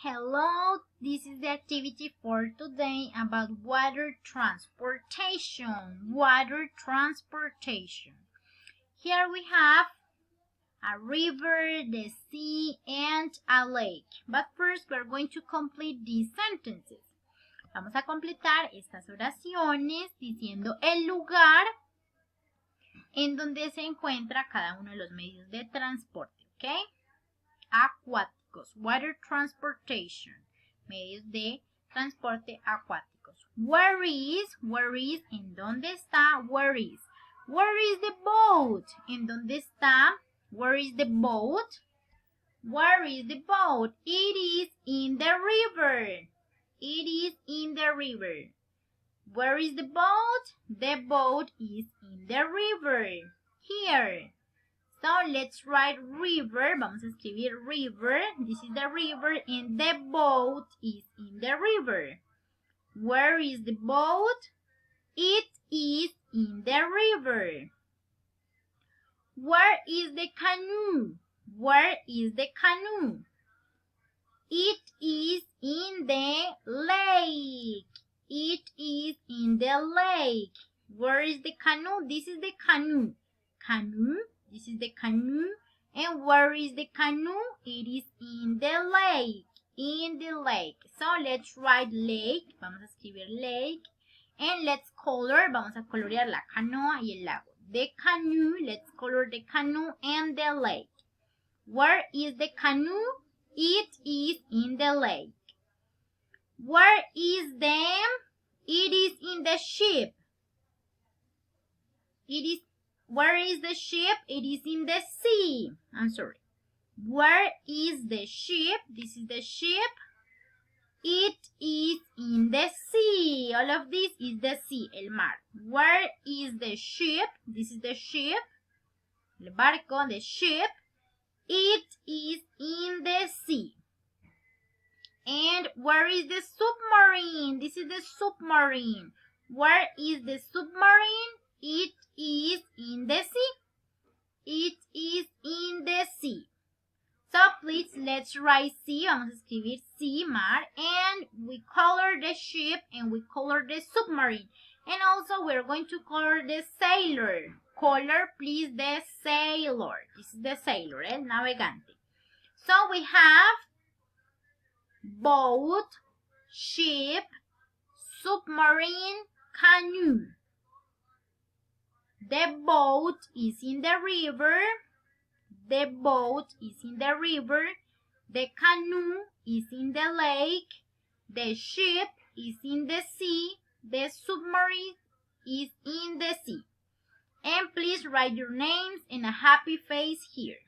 Hello, this is the activity for today about water transportation. Water transportation. Here we have a river, the sea, and a lake. But first we're going to complete these sentences. Vamos a completar estas oraciones diciendo el lugar en donde se encuentra cada uno de los medios de transporte, ¿ok? Acuáticos, water transportation, medios de transporte acuáticos. Where is, ¿en dónde está? Where is the boat? ¿En dónde está? Where is the boat? Where is the boat? It is in the river. It is in the river. Where is the boat? The boat is in the river. Here. So let's write river. Vamos a escribir river. This is the river and the boat is in the river. Where is the boat? It is in the river. Where is the canoe? Where is the canoe? It is in the lake. It is in the lake. Where is the canoe? This is the canoe. Canoe. This is the canoe. And where is the canoe? It is in the lake. In the lake. So let's write lake. Vamos a escribir lake. And let's color. Vamos a colorear la canoa y el lago. The canoe. Let's color the canoe and the lake. Where is the canoe? It is in the lake. Where is them? It is in the ship. Where is the ship? It is in the sea. I'm sorry. Where is the ship? This is the ship. It is in the sea. All of this is the sea, el mar. Where is the ship? This is the ship. El barco, the ship. It is in the sea. And where is the submarine? This is the submarine. Where is the submarine? It is in the sea. It is in the sea. So please let's write sea. Vamos a escribir sea, mar. And we color the ship and we color the submarine. And also we're going to color the sailor. Color please the sailor. This is the sailor, el navegante. So we have boat, ship, submarine, canoe. The boat is in the river. The boat is in the river. The canoe is in the lake. The ship is in the sea. The submarine is in the sea. And please write your names and a happy face here.